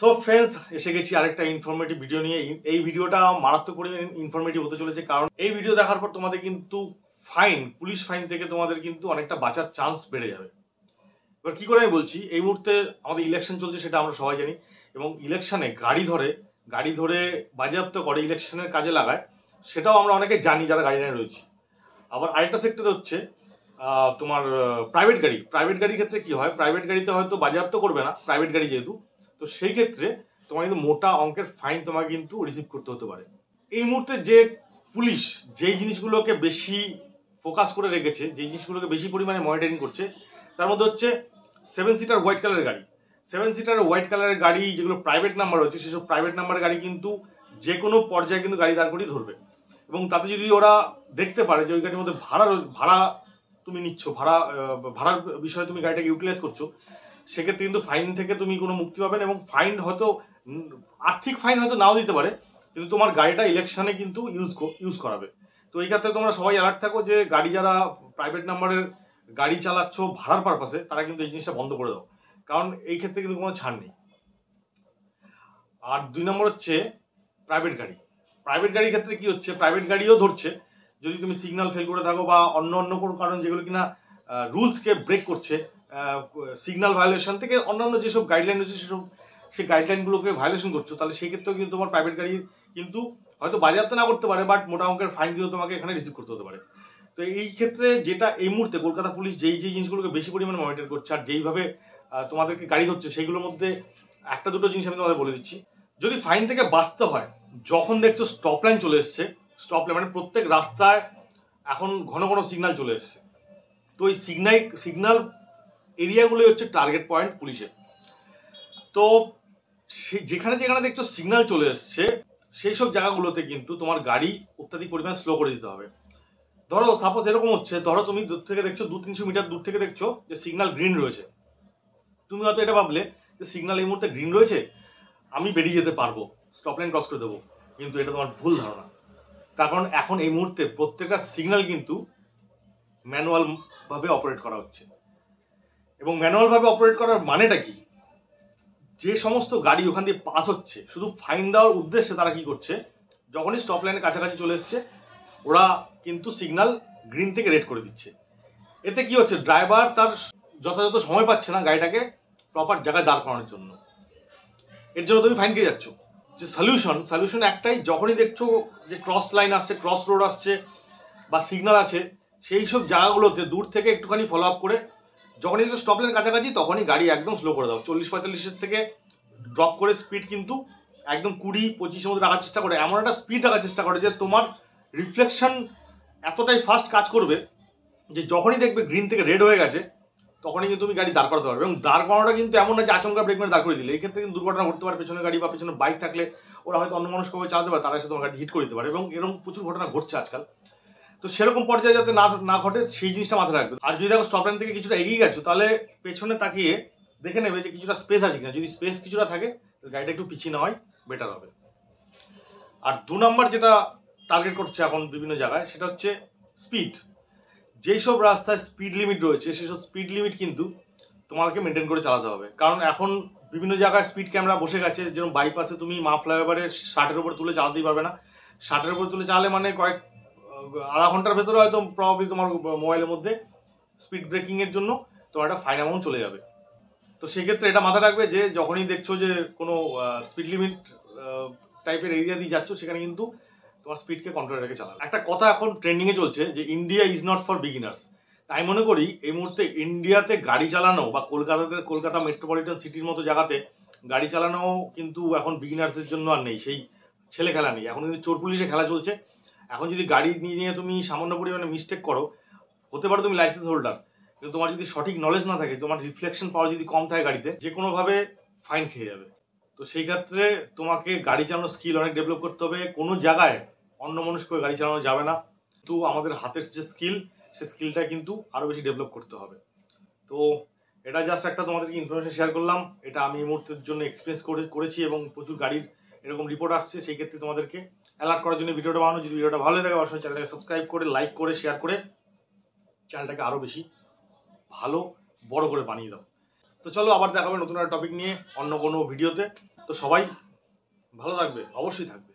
So friends, এসে গেছি আরেকটা ইনফরমেটিভ ভিডিও নিয়ে। এই ভিডিওটা মারাত্মক পরিমাণে ইনফরমেটিভ হতে চলেছে, কারণ এই ভিডিও দেখার পর তোমাদের কিন্তু পুলিশ ফাইন থেকে তোমাদের কিন্তু অনেকটা বাঁচার চান্স বেড়ে যাবে। এবার কি করে আমি বলছি, এই মুহূর্তে আমাদের ইলেকশন চলছে, সেটা আমরা সবাই জানি, এবং ইলেকশনে গাড়ি ধরে বাজেয়াপ্ত করে ইলেকশনের কাজে লাগায়, সেটাও আমরা অনেকে জানি যারা গাড়ি নিয়ে রয়েছি। আবার আরেকটা সেক্টর হচ্ছে তোমার প্রাইভেট গাড়ির ক্ষেত্রে কি হয়, প্রাইভেট গাড়িতে হয়তো বাজেয়াপ্ত করবে না, প্রাইভেট গাড়ি যেহেতু, তো সেই ক্ষেত্রে তোমার কিন্তু মোটা অঙ্কের ফাইন তোমাকে কিন্তু রিসিভ করতে হতে পারে। এই মুহূর্তে যে পুলিশ যেই জিনিসগুলোকে বেশি ফোকাস করে রেখেছে, যেই জিনিসগুলোকে বেশি পরিমাণে মনিটরিং করছে, তার মধ্যে হচ্ছে 7 সিটার হোয়াইট কালারের গাড়ি। 7 সিটার হোয়াইট কালারের গাড়ি যেগুলো প্রাইভেট নাম্বার হচ্ছে, সেসব প্রাইভেট নাম্বারের গাড়ি কিন্তু যে কোনো পর্যায়ে কিন্তু গাড়ি দাঁড় করিয়ে ধরবে, এবং তাতে যদি ওরা দেখতে পারে যে ওই গাড়ির মধ্যে ভাড়া তুমি নিচ্ছ, ভাড়ার বিষয়ে তুমি গাড়িটাকে ইউটিলাইজ করছো, সেক্ষেত্রে কিন্তু ফাইন থেকে তুমি কোনো মুক্তি পাবে না। এবং ফাইন হয়তো আর্থিক ফাইন হয়তো নাও দিতে পারে, কিন্তু তোমার গাড়িটা ইলেকশনে কিন্তু ইউজ করাবে। তো এই ক্ষেত্রে তোমরা সবাই অ্যালার্ট থাকো যে গাড়ি যারা প্রাইভেট নাম্বারের গাড়ি চালাচ্ছ ভাড়ার পারপাসে, তারা কিন্তু এই জিনিসটা বন্ধ করে দাও, কারণ এই ক্ষেত্রে কিন্তু কোনো ছাড় নেই। আর 2 নম্বর হচ্ছে প্রাইভেট গাড়ির ক্ষেত্রে কি হচ্ছে, প্রাইভেট গাড়িও ধরছে যদি তুমি সিগন্যাল ফেল করে থাকো বা অন্য কোনো কারণ যেগুলো কিনা রুলসকে ব্রেক করছে, সিগন্যাল ভায়োলেশন থেকে অন্যান্য যেসব গাইডলাইন হচ্ছে সেই গাইডলাইনগুলোকে ভায়োলেশন করছো, তাহলে সেই ক্ষেত্রেও কিন্তু তোমার প্রাইভেট গাড়ি কিন্তু হয়তো বাজেয়াপ্ত না করতে পারে, বাট মোটা অঙ্কের ফাইন কিন্তু তোমাকে এখানে রিসিভ করতে হতে পারে। তো এই ক্ষেত্রে যেটা এই মুহূর্তে কলকাতা পুলিশ যেই জিনিসগুলোকে বেশি পরিমাণে মনিটর করছে আর যেইভাবে তোমাদেরকে গাড়ি ধরছে, সেইগুলোর মধ্যে একটা দুটো জিনিস আমি তোমাদের বলে দিচ্ছি। যদি ফাইন থেকে বাঁচতে হয়, যখন দেখছো স্টপ লাইন চলে এসছে, স্টপ লাইন মানে প্রত্যেক রাস্তায় এখন ঘন ঘন সিগন্যাল চলে এসছে, তো ওই সিগন্যাল এরিয়াগুলোই হচ্ছে টার্গেট পয়েন্ট পুলিশের। তো যেখানে দেখছো সিগন্যাল চলে এসছে, সেই সব জায়গাগুলোতে কিন্তু তোমার গাড়ি অত্যাধিক পরিমাণ স্লো করে দিতে হবে। ধরো সাপোজ এরকম হচ্ছে, ধরো তুমি দূর থেকে দেখছো 200-300 মিটার দূর থেকে দেখছো যে সিগন্যাল গ্রিন রয়েছে, তুমি হয়তো এটা ভাবলে যে সিগন্যাল এই মুহূর্তে গ্রিন রয়েছে, আমি বেরিয়ে যেতে পারবো, স্টপ লাইন ক্রস করে দেবো, কিন্তু এটা তোমার ভুল ধারণা। তার কারণ এখন এই মুহূর্তে প্রত্যেকটা সিগন্যাল কিন্তু ম্যানুয়াল ভাবে অপারেট করা হচ্ছে, এবং ম্যানুয়াল ভাবে অপারেট করার মানেটা কি, যে সমস্ত গাড়ি ওখান দিয়ে পাস হচ্ছে শুধু ফাইন দেওয়ার উদ্দেশ্যে, তারা কি করছে, যখনই স্টপ লাইনের কাছাকাছি চলে এসছে ওরা কিন্তু সিগন্যাল গ্রিন থেকে রেড করে দিচ্ছে। এতে কি হচ্ছে, ড্রাইভার তার যথাযথ সময় পাচ্ছে না গাড়িটাকে প্রপার জায়গায় দাঁড় করানোর জন্য, এর জন্য তুমি ফাইন খেয়ে যাচ্ছ। যে সলিউশন একটাই, যখনই দেখছো যে ক্রস লাইন আসছে, ক্রস রোড আসছে বা সিগন্যাল আছে, সেই সব জায়গাগুলোতে দূর থেকে একটুখানি ফলো আপ করে যখনই দেখছো স্টপ লাইনের কাছাকাছি, তখনই গাড়ি একদম স্লো করে দাও। 40-45 থেকে ড্রপ করে স্পিড কিন্তু একদম 20-25-এর মধ্যে রাখার চেষ্টা করে, এমন একটা স্পিড রাখার চেষ্টা করে যে তোমার রিফ্লেকশন এতটাই ফাস্ট কাজ করবে যে যখনই দেখবে গ্রিন থেকে রেড হয়ে গেছে, তখনই কিন্তু তুমি গাড়ি দাঁড় করাতে পারবে। এবং দাঁড় করানোটা কিন্তু এমন না যে আচমকা ব্রেক মেরে দাঁড় করে দিলে, এই ক্ষেত্রে কিন্তু দুর্ঘটনা ঘটতে পারে। পেছনে গাড়ি বা পেছনে বাইক থাকলে ওরা হয়তো অন্যমনস্কভাবে চালাতে পারে, তারা এসে তোমার গাড়ি হিট করে দিতে পারে, এবং এরকম প্রচুর ঘটনা ঘটছে আজকাল। তো সেরকম পর্যায়ে যাতে না ঘটে, সেই জিনিসটা মাথায় রাখবে। আর যদি দেখো স্টপ লাইন থেকে কিছুটা এগিয়ে গেছো, তাহলে পেছনে তাকিয়ে দেখে নেবে যে কিছুটা স্পেস আছে কিনা, যদি স্পেস কিছুটা থাকে গাড়িটা একটু পিছিয়ে নেওয়াই বেটার হবে। আর 2 নম্বর যেটা টার্গেট করছে এখন বিভিন্ন জায়গায়, সেটা হচ্ছে স্পিড। যেই সব রাস্তায় স্পিড লিমিট রয়েছে, সেসব স্পিড লিমিট কিন্তু তোমাকে মেনটেন করে চালাতে হবে, কারণ এখন বিভিন্ন জায়গায় স্পিড ক্যামেরা বসে গেছে। যেরকম বাইপাসে তুমি মা ফ্লাইওভারে 60-এর উপর তুলে চালাতেই পারবে না, 60-এর উপর তুলে চালালে মানে আধা ঘন্টার ভেতরে হয়তো প্রবাবলি তোমার মোবাইলের মধ্যে স্পিড ব্রেকিং এর জন্য তোমার একটা ফাইন অ্যামাউন্ট চলে যাবে। তো সেক্ষেত্রে এটা মাথায় রাখবে যে যখনই দেখছো যে কোনো স্পিড লিমিট টাইপের এরিয়া দিয়ে যাচ্ছ, সেখানে কিন্তু তোমার স্পিডকে কন্ট্রোলে রেখে চালাবে। একটা কথা এখন ট্রেন্ডিং এ চলছে যে India is not for beginners. তাই মনে করি এই মুহূর্তে ইন্ডিয়াতে গাড়ি চালানো বা কলকাতা মেট্রোপলিটন সিটির মতো জায়গাতে গাড়ি চালানো কিন্তু এখন বিগিনার্সদের জন্য আর নেই, সেই ছেলে খেলা নেই, এখন কিন্তু চোর পুলিশে খেলা চলছে। এখন যদি গাড়ি নিয়ে তুমি সামান্য পরিমাণে মিস্টেক করো, হতে পারো তুমি লাইসেন্স হোল্ডার, কিন্তু তোমার যদি সঠিক নলেজ না থাকে, তোমার রিফ্লেকশন পাওয়ার যদি কম থাকে গাড়িতে, যে কোনোভাবে ফাইন খেয়ে যাবে। তো সেই ক্ষেত্রে তোমাকে গাড়ি চালানোর স্কিল অনেক ডেভেলপ করতে হবে। কোনো জায়গায় অন্যমনস্ক করে গাড়ি চালানো যাবে না, কিন্তু আমাদের হাতের যে স্কিল, সেই স্কিলটা কিন্তু আরো বেশি ডেভেলপ করতে হবে। তো এটা জাস্ট একটা তোমাদেরকে ইনফরমেশন শেয়ার করলাম। এটা আমি এই মুহূর্তের জন্য এক্সপিরিয়েন্স করেছি, এবং প্রচুর গাড়ির এরকম রিপোর্ট আসছে, সেই ক্ষেত্রে তোমাদেরকে অ্যালার্ট করার জন্য ভিডিওটা বানানো। যদি ভিডিওটা ভালো লাগে অবশ্যই চ্যানেলটাকে সাবস্ক্রাইব করে, লাইক করে, শেয়ার করে চ্যানেলটাকে আরো বেশি ভালো বড় করে বানিয়ে দাও। তো চলো আবার দেখাবে নতুন একটা টপিক নিয়ে অন্য কোনো ভিডিওতে। তো সবাই ভালো থাকবে, অবশ্যই থাকবে।